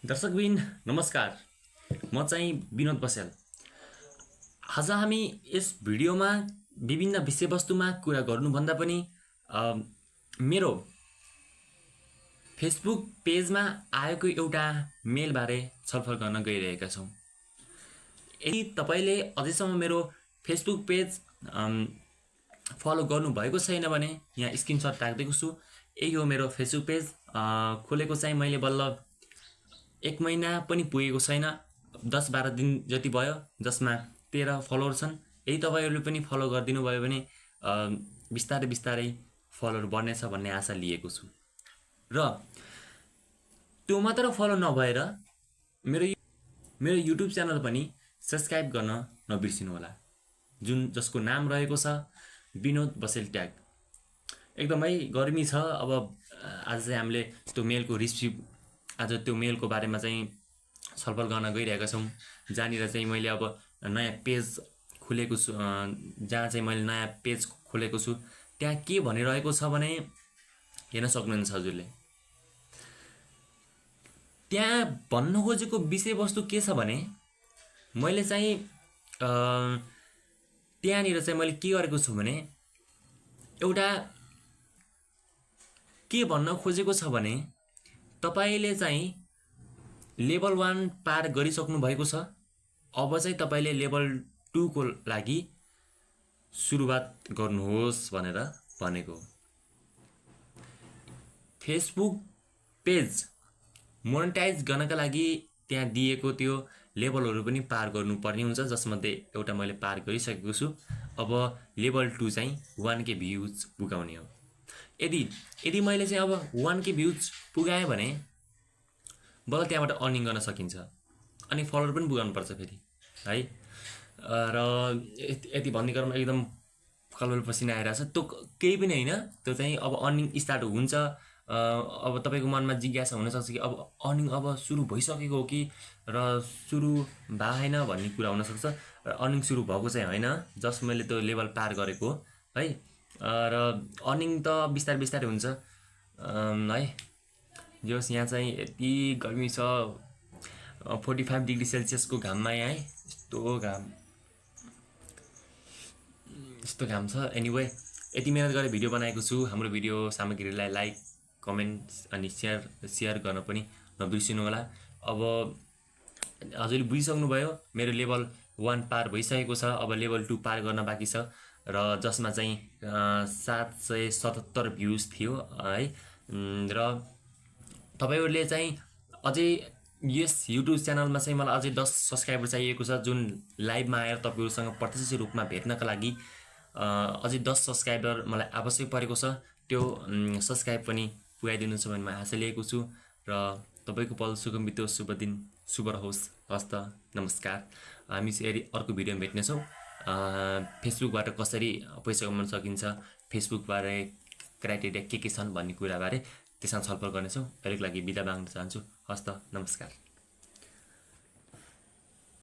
दर्शकबिन नमस्कार। म चाहिँ विनोद बस्याल। आज हामी यस भिडियोमा विभिन्न विषयवस्तुमा कुरा गर्नुभन्दा पनि मेरो फेसबुक पेजमा आएको एउटा मेलबारे छलफल गर्न गइरहेका छौँ। यदि तपाईँले अझैसम्म मेरो फेसबुक पेज फलो गर्नुभएको छैन भने यहाँ स्क्रिनसट राख्दैछु छु। यही हो मेरो फेसबुक पेज। खोलेको चाहिँ मैले बल्ल 1 महिना पनि पुगेको छैन, 10-12 दिन जति भयो, जसमा 13 फलोवर छन्। यदि तपाईँहरूले पनि फलो गरिदिनु भयो भने बिस्तारै बिस्तारै फलोवर बढ्नेछ भन्ने आशा लिएको छु। र त्यो मात्र फलो नभएर मेरो युट्युब च्यानल पनि सब्सक्राइब गर्न नबिर्सिनु होला, जसको नाम रहेको छ विनोद बस्याल ट्याग। एकदमै गर्मी छ। अब आज चाहिँ हामीले त्यो मेलको आज त्यो मेलको बारेमा चाहिँ छलफल गर्न गइरहेका छौँ, जहाँनिर चाहिँ मैले अब नयाँ पेज खोलेको छु। जहाँ चाहिँ मैले नयाँ पेज खोलेको छु त्यहाँ के भनिरहेको छ भने हेर्न सक्नुहुन्छ हजुरले। त्यहाँ भन्न खोजेको विषयवस्तु के छ भने मैले चाहिँ त्यहाँनिर चाहिँ मैले के गरेको छु भने एउटा के भन्न खोजेको छ भने तपाईले चाहिँ लेभल 1 पार गरिसक्नु भएको छ। अब चाहिँ तपाईले लेभल 2 को लागि सुरुवात गर्नुहोस् भनेर भनेको। फेसबुक पेज मोनेटाइज गर्नका लागि त्यहाँ दिएको त्यो लेभलहरू पनि पार गर्नुपर्ने हुन्छ, जसमध्ये एउटा मैले पार गरिसकेको छु। अब लेभल 2 चाहिँ 1K भ्युज पुगाउने हो। यदि मैले चाहिँ अब 1K भ्युज पुगाएँ भने बल्ल त्यहाँबाट अर्निङ गर्न सकिन्छ, अनि फलोवर पनि पुगाउनुपर्छ फेरि है। र यति भन्ने क्रममा एकदम कलबल पसिना आइरहेको छ। त्यो केही पनि होइन, त्यो चाहिँ अब अर्निङ स्टार्ट हुन्छ। अब तपाईँको मनमा जिज्ञासा हुनसक्छ कि अब अर्निङ अब सुरु भइसकेको हो कि र सुरु भएन भन्ने कुरा हुनसक्छ। अर्निङ सुरु भएको चाहिँ होइन, जस्ट मैले त्यो लेभल पार गरेको है। र अर्निङ त बिस्तारै बिस्तारै हुन्छ है। जस यहाँ चाहिँ यति गर्मी छ, 45 डिग्री सेल्सियसको घाममा यहाँ यस्तो घाम छ। एनिवे यति मिहिनेत गरेर भिडियो बनाएको छु। हाम्रो भिडियो सामग्रीलाई लाइक, कमेन्ट अनि सेयर गर्न पनि नबिर्सिनु होला। अब हजुरले बुझिसक्नुभयो मेरो लेभल 1 पार भइसकेको छ। अब लेभल 2 पार गर्न बाँकी छ, र जसमा चाहिँ 777 भ्युज थियो है। र तपाईहरुले चाहिँ अझै यस युट्युब च्यानलमा चाहिँ मलाई अझै 10 सब्सक्राइबर चाहिएको छ, जुन लाइभमा आएर तपाईहरुसँग प्रत्यक्ष रूपमा भेट्नका लागि अझै 10 सब्सक्राइबर मलाई आवश्यक परेको छ। त्यो सब्सक्राइब पनि पुगाइदिनुहुन्छ भन्ने म आशा लिएको छु। र तपाईको पल सुगम बितोस्, शुभ दिन शुभ रहोस्। हस्त नमस्कार। हामी चाहिँ अर्को भिडियोमा भेट्नेछौँ। फेसबुकबाट कसरी पैसा कमाउन सकिन्छ, फेसबुकबारे क्राइटेरिया के छन् भन्ने कुराबारे त्यसमा छलफल गर्नेछौँ। अहिलेको लागि बिदा माग्न चाहन्छु। हस्त नमस्कार।